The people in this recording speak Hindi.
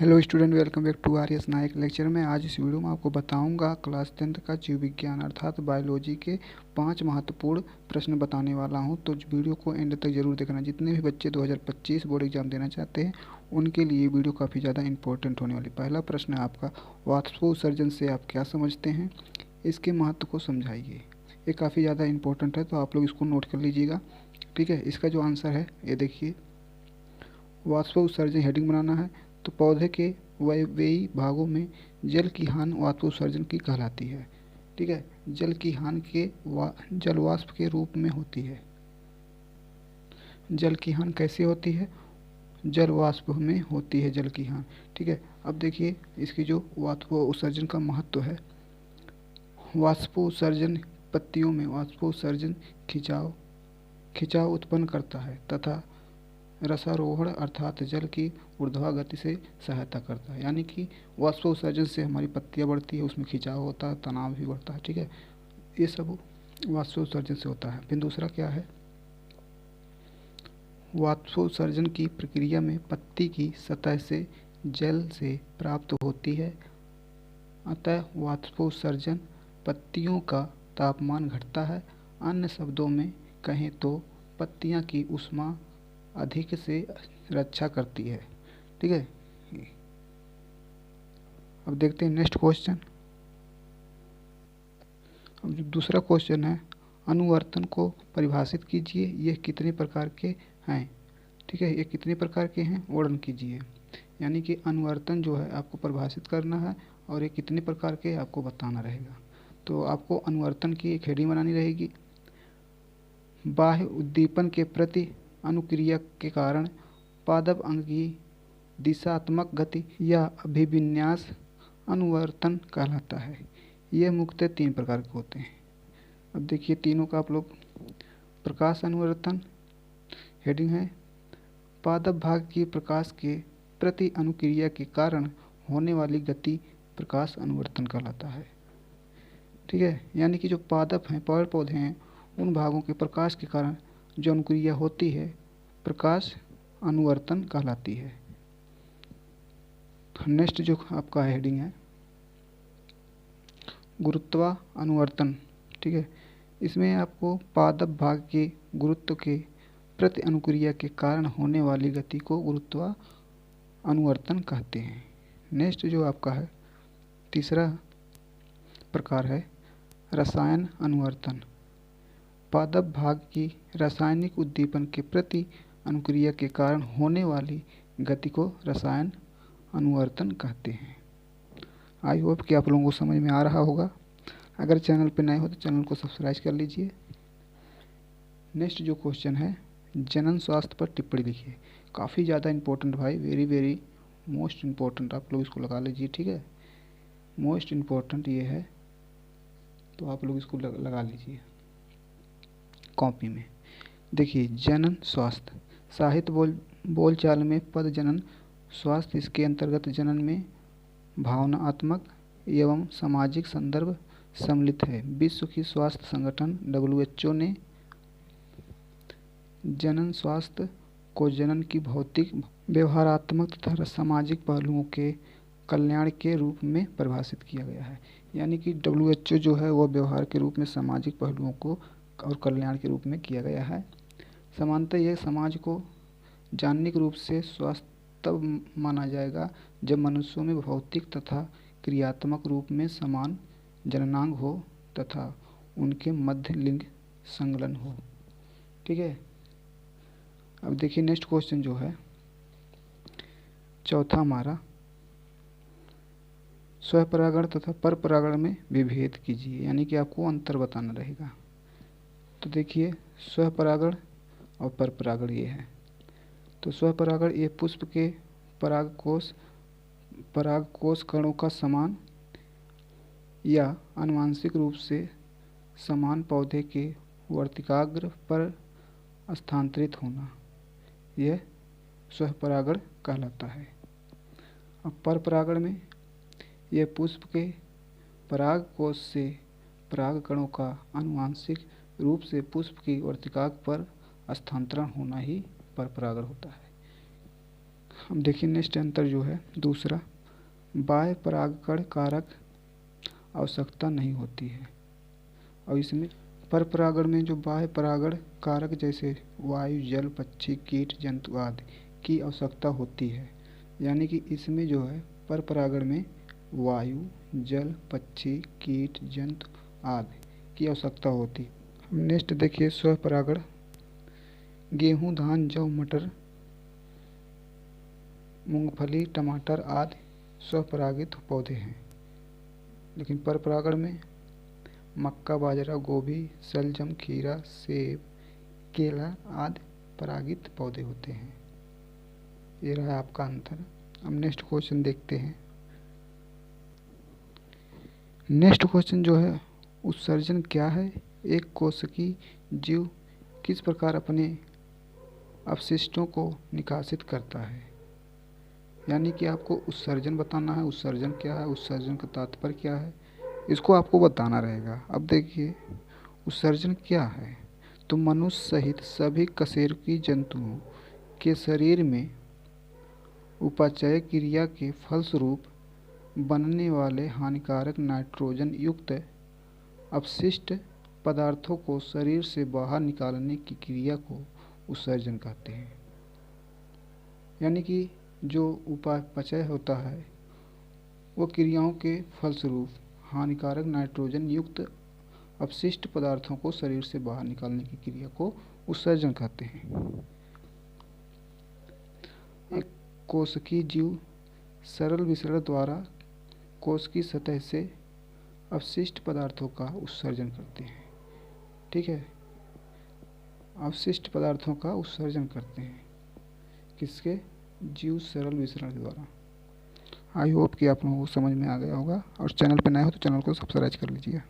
Hello student, welcome back to R S Nayak lecture में। आज इस वीडियो में आपको बताऊंगा क्लास 10th का जीव विज्ञान अर्थात बायोलॉजी के 5 महत्वपूर्ण प्रश्न बताने वाला हूं। तो वीडियो को एंड तक जरूर देखना। जितने भी बच्चे 2025 बोर्ड एग्जाम देना चाहते हैं उनके लिए वीडियो काफ़ी ज़्यादा इंपॉर्टेंट होने वाली। पहला प्रश्न है आपका, वाष्पोत्सर्जन से आप क्या समझते हैं, इसके महत्व को समझाइए। ये काफ़ी ज़्यादा इंपॉर्टेंट है, तो आप लोग इसको नोट कर लीजिएगा। ठीक है, इसका जो आंसर है ये देखिए, वाष्पोत्सर्जन हेडिंग बनाना है। तो पौधे के वायवीय भागों में जल की हानि वाष्पोत्सर्जन की कहलाती है। ठीक है, जल की हानि के जल वाष्प के रूप में होती है। जल की हानि कैसे होती है? जल वाष्प में होती है जल की हानि। ठीक है, अब देखिए इसकी जो वाष्पोत्सर्जन का महत्व है। वाष्पोत्सर्जन पत्तियों में वाष्पोत्सर्जन खिंचाव उत्पन्न करता है तथा रसारोहण अर्थात जल की ऊर्ध्वागति से सहायता करता है। यानी कि वाष्पोत्सर्जन से हमारी पत्तियाँ बढ़ती है, उसमें खिंचाव होता है, तनाव भी बढ़ता है। ठीक है, ये सब वाष्पोत्सर्जन से होता है। फिर दूसरा क्या है, वाष्पोत्सर्जन की प्रक्रिया में पत्ती की सतह से जल से प्राप्त होती है, अतः वाष्पोत्सर्जन पत्तियों का तापमान घटता है। अन्य शब्दों में कहें तो पत्तियाँ की ऊष्मा अधिक से रक्षा करती है। ठीक है, अब देखते हैं नेक्स्ट क्वेश्चन। अब जो दूसरा क्वेश्चन है, अनुवर्तन को परिभाषित कीजिए, यह कितने प्रकार के हैं। ठीक है, ये कितने प्रकार के हैं वर्णन कीजिए। यानी कि अनुवर्तन जो है आपको परिभाषित करना है और ये कितने प्रकार के आपको बताना रहेगा। तो आपको अनुवर्तन की एक हेडिंग बनानी रहेगी। बाह्य उद्दीपन के प्रति अनुक्रिया के कारण पादप अंग की दिशात्मक गति या अभिविन्यास अनुवर्तन कहलाता है। यह मुख्यतः 3 प्रकार के होते हैं। अब देखिए तीनों का आप लोग। प्रकाश अनुवर्तन हेडिंग है, पादप भाग की प्रकाश के प्रति अनुक्रिया के कारण होने वाली गति प्रकाश अनुवर्तन कहलाता है। ठीक है, यानी कि जो पादप हैं, पेड़ पौधे हैं, उन भागों के प्रकाश के कारण जो अनुक्रिया होती है प्रकाश अनुवर्तन कहलाती है। नेक्स्ट जो आपका हेडिंग है, गुरुत्वा अनुवर्तन। ठीक है, इसमें आपको पादप भाग के गुरुत्व के प्रति अनुक्रिया के कारण होने वाली गति को गुरुत्वा अनुवर्तन कहते हैं। नेक्स्ट जो आपका है तीसरा प्रकार है रसायन अनुवर्तन। पादप भाग की रासायनिक उद्दीपन के प्रति अनुक्रिया के कारण होने वाली गति को रसायन अनुवर्तन कहते हैं। आई होप कि आप लोगों को समझ में आ रहा होगा। अगर चैनल पर नए हो तो चैनल को सब्सक्राइब कर लीजिए। नेक्स्ट जो क्वेश्चन है, जनन स्वास्थ्य पर टिप्पणी लिखिए। काफ़ी ज़्यादा इम्पोर्टेंट भाई, वेरी वेरी मोस्ट इम्पोर्टेंट, आप लोग इसको लगा लीजिए। ठीक है, मोस्ट इम्पोर्टेंट ये है, तो आप लोग इसको लगा लीजिए कॉपी में। देखिए, जनन स्वास्थ्य साहित्य बोलचाल में पद जनन स्वास्थ्य, इसके अंतर्गत जनन में भावनात्मक एवं सामाजिक संदर्भ सम्मिलित है। विश्व की स्वास्थ्य संगठन WHO ने जनन स्वास्थ्य को जनन की भौतिक, व्यवहारात्मक तथा सामाजिक पहलुओं के कल्याण के रूप में परिभाषित किया गया है। यानी कि WHO जो है वो व्यवहार के रूप में, सामाजिक पहलुओं को और कल्याण के रूप में किया गया है। समानतः यह समाज को जानने के रूप से स्वास्थ्य तब माना जाएगा जब मनुष्यों में भौतिक तथा क्रियात्मक रूप में समान जननांग हो तथा उनके मध्य लिंग संलग्न हो। ठीक है, अब देखिए नेक्स्ट क्वेश्चन जो है चौथा हमारा, स्वपरागण तथा परपरागण में विभेद कीजिए। यानी कि आपको अंतर बताना रहेगा। तो देखिए, स्वपरागण और परपरागण ये है। तो स्वपरागण ये पुष्प के परागकोश कणों का समान या आनुवंशिक रूप से समान पौधे के वर्तिकाग्र पर स्थानांतरित होना, यह स्वपरागण कहलाता है। अब परपरागण में यह पुष्प के परागकोश से परागकणों का आनुवंशिक रूप से पुष्प की वर्तिकाग्र पर स्थानांतरण होना ही परपरागण होता है। हम देखिए नेक्स्ट अंतर जो है दूसरा, बाह्य परागकण कारक आवश्यकता नहीं होती है। और इसमें पर परागण में जो बाह्य परागण कारक जैसे वायु, जल, पक्षी, कीट, जंतु आदि की आवश्यकता होती है। यानी कि इसमें जो है पर परागण में वायु, जल, पक्षी, कीट, जंतु आदि की आवश्यकता होती। नेक्स्ट देखिए स्वपरागण, गेहूँ, धान, जौ, मटर, मूंगफली, टमाटर आदि स्वपरागित पौधे हैं। लेकिन पर परागण में मक्का, बाजरा, गोभी, शलजम, खीरा, सेब, केला आदि परागित पौधे होते हैं। ये रहा आपका अंतर। अब नेक्स्ट क्वेश्चन देखते हैं। नेक्स्ट क्वेश्चन जो है उत्सर्जन क्या है? एक कोशिकीय जीव किस प्रकार अपने अपशिष्टों को निकासित करता है? यानी कि आपको उत्सर्जन बताना है। उत्सर्जन क्या है, उत्सर्जन का तात्पर्य क्या है, इसको आपको बताना रहेगा। अब देखिए उत्सर्जन क्या है, तो मनुष्य सहित सभी कशेरुकी जंतुओं के शरीर में उपापचय क्रिया के फलस्वरूप बनने वाले हानिकारक नाइट्रोजन युक्त अपशिष्ट पदार्थों को शरीर से बाहर निकालने की क्रिया को उत्सर्जन कहते हैं। यानी कि जो उपापचय होता है वो क्रियाओं के फलस्वरूप हानिकारक नाइट्रोजन युक्त अपशिष्ट पदार्थों को शरीर से बाहर निकालने की क्रिया को उत्सर्जन कहते हैं। एक कोशिकीय जीव सरल विसरण द्वारा कोश की सतह से अपशिष्ट पदार्थों का उत्सर्जन करते हैं। ठीक है, अपशिष्ट पदार्थों का उत्सर्जन करते हैं किसके? जीव सरल विसरण द्वारा। आई होप कि आप लोगों को समझ में आ गया होगा। और चैनल पर नए हो तो चैनल को सब्सक्राइब कर लीजिए।